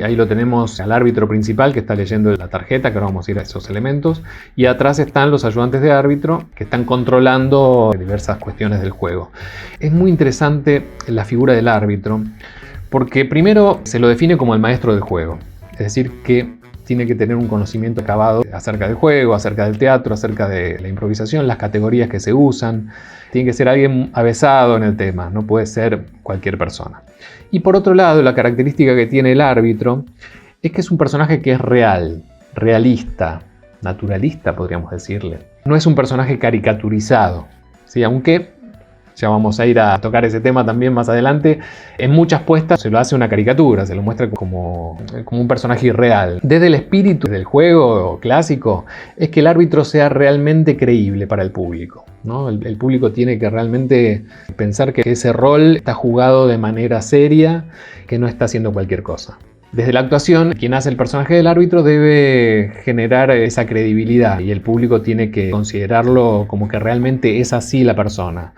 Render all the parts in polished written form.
Ahí lo tenemos al árbitro principal que está leyendo la tarjeta, que ahora vamos a ir a esos elementos. Y atrás están los ayudantes de árbitro que están controlando diversas cuestiones del juego. Es muy interesante la figura del árbitro porque primero se lo define como el maestro del juego. Es decir, que tiene que tener un conocimiento acabado acerca del juego, acerca del teatro, acerca de la improvisación, las categorías que se usan. Tiene que ser alguien avesado en el tema, no puede ser cualquier persona. Y por otro lado, la característica que tiene el árbitro es que es un personaje que es real, realista, naturalista podríamos decirle. No es un personaje caricaturizado, ¿sí? Aunque ya vamos a ir a tocar ese tema también más adelante. En muchas puestas se lo hace una caricatura, se lo muestra como un personaje irreal. Desde el espíritu del juego clásico es que el árbitro sea realmente creíble para el público, ¿no? El público tiene que realmente pensar que ese rol está jugado de manera seria, que no está haciendo cualquier cosa. Desde la actuación, quien hace el personaje del árbitro debe generar esa credibilidad y el público tiene que considerarlo como que realmente es así la persona.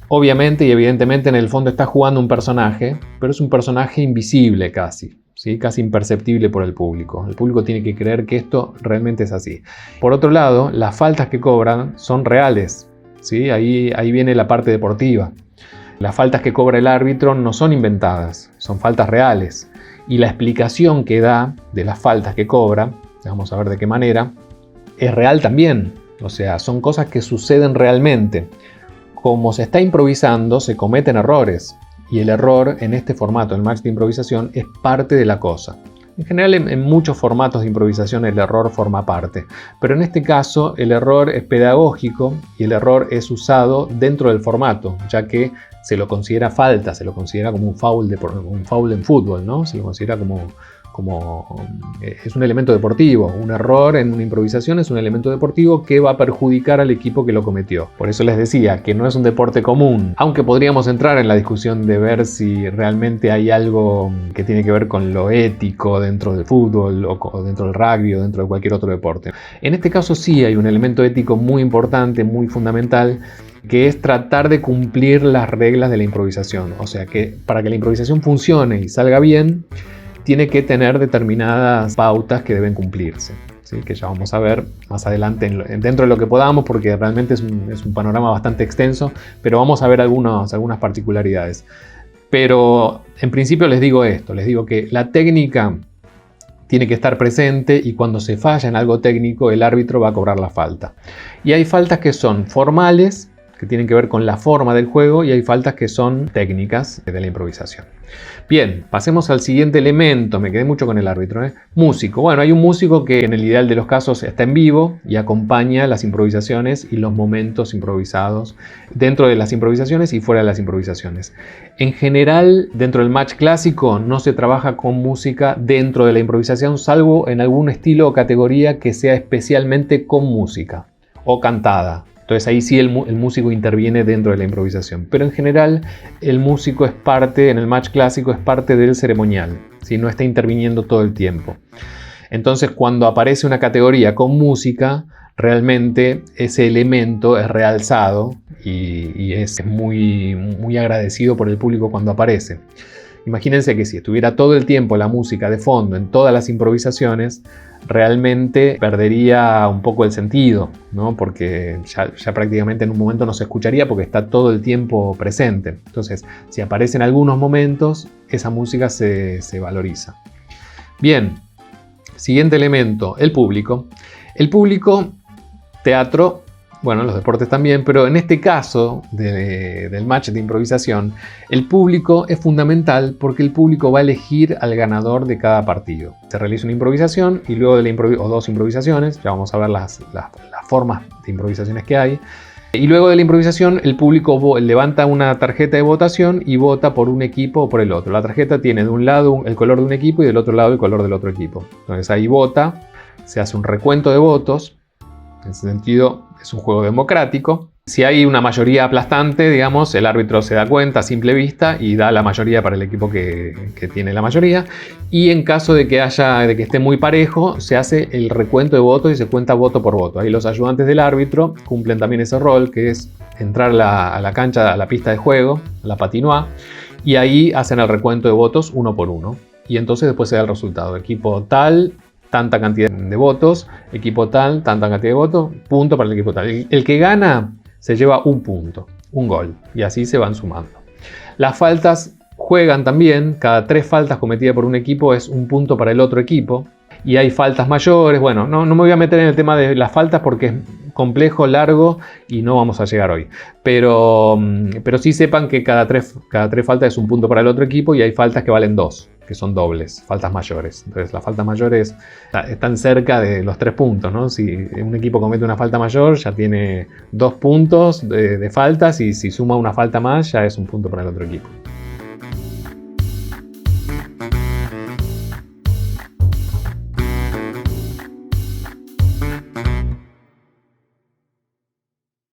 Obviamente y evidentemente en el fondo está jugando un personaje, pero es un personaje invisible casi, ¿sí? Casi imperceptible por el público. El público tiene que creer que esto realmente es así. Por otro lado, las faltas que cobran son reales, ¿sí? Ahí viene la parte deportiva. Las faltas que cobra el árbitro no son inventadas, son faltas reales. Y la explicación que da de las faltas que cobra, vamos a ver de qué manera, es real también. O sea, son cosas que suceden realmente. Como se está improvisando, se cometen errores. Y el error en este formato, el match de improvisación, es parte de la cosa. En general, en muchos formatos de improvisación el error forma parte. Pero en este caso, el error es pedagógico y el error es usado dentro del formato, ya que se lo considera falta, se lo considera como un foul en fútbol, ¿no? Se lo considera como es un elemento deportivo. Un error en una improvisación es un elemento deportivo que va a perjudicar al equipo que lo cometió. Por eso les decía que no es un deporte común, aunque podríamos entrar en la discusión de ver si realmente hay algo que tiene que ver con lo ético dentro del fútbol o dentro del rugby o dentro de cualquier otro deporte. En este caso sí hay un elemento ético muy importante, muy fundamental, que es tratar de cumplir las reglas de la improvisación. O sea que para que la improvisación funcione y salga bien, tiene que tener determinadas pautas que deben cumplirse, ¿sí? Que ya vamos a ver más adelante dentro de lo que podamos, porque realmente es un panorama bastante extenso, pero vamos a ver algunas particularidades. Pero en principio les digo esto, les digo que la técnica tiene que estar presente y cuando se falla en algo técnico, el árbitro va a cobrar la falta. Y hay faltas que son formales, que tienen que ver con la forma del juego, y hay faltas que son técnicas de la improvisación. Bien, pasemos al siguiente elemento. Me quedé mucho con el árbitro, ¿eh? Músico. Bueno, hay un músico que en el ideal de los casos está en vivo y acompaña las improvisaciones y los momentos improvisados dentro de las improvisaciones y fuera de las improvisaciones. En general, dentro del match clásico no se trabaja con música dentro de la improvisación, salvo en algún estilo o categoría que sea especialmente con música o cantada. Entonces ahí sí el músico interviene dentro de la improvisación. Pero en general el músico es parte, en el match clásico, es parte del ceremonial, ¿sí? No está interviniendo todo el tiempo. Entonces cuando aparece una categoría con música, realmente ese elemento es realzado y es muy, muy agradecido por el público cuando aparece. Imagínense que si estuviera todo el tiempo la música de fondo en todas las improvisaciones, realmente perdería un poco el sentido, ¿no? Porque ya prácticamente en un momento no se escucharía porque está todo el tiempo presente. Entonces, si aparece en algunos momentos, esa música se valoriza. Bien, siguiente elemento, el público. El público, teatro, bueno, los deportes también, pero en este caso del match de improvisación, el público es fundamental porque el público va a elegir al ganador de cada partido. Se realiza una improvisación y luego de o dos improvisaciones, ya vamos a ver las formas de improvisaciones que hay, y luego de la improvisación el público levanta una tarjeta de votación y vota por un equipo o por el otro. La tarjeta tiene de un lado el color de un equipo y del otro lado el color del otro equipo. Entonces ahí vota, se hace un recuento de votos. En ese sentido es un juego democrático. Si hay una mayoría aplastante, digamos, el árbitro se da cuenta a simple vista y da la mayoría para el equipo que tiene la mayoría. Y en caso de que esté muy parejo, se hace el recuento de votos y se cuenta voto por voto. Ahí los ayudantes del árbitro cumplen también ese rol, que es entrar a la cancha, a la pista de juego, a la patinoire, y ahí hacen el recuento de votos uno por uno. y entonces después se da el resultado. Equipo tal, tanta cantidad de votos, equipo tal, tanta cantidad de votos, punto para el equipo tal. El que gana se lleva un punto, un gol, y así se van sumando. Las faltas juegan también, cada 3 faltas cometidas por un equipo es un punto para el otro equipo, y hay faltas mayores. Bueno, no me voy a meter en el tema de las faltas porque es complejo, largo y no vamos a llegar hoy. Pero sí sepan que cada tres faltas es un punto para el otro equipo y hay faltas que valen 2, que son dobles, faltas mayores. Entonces las faltas mayores están cerca de los 3 puntos, ¿no? Si un equipo comete una falta mayor ya tiene 2 puntos de faltas, y si suma una falta más ya es un punto para el otro equipo.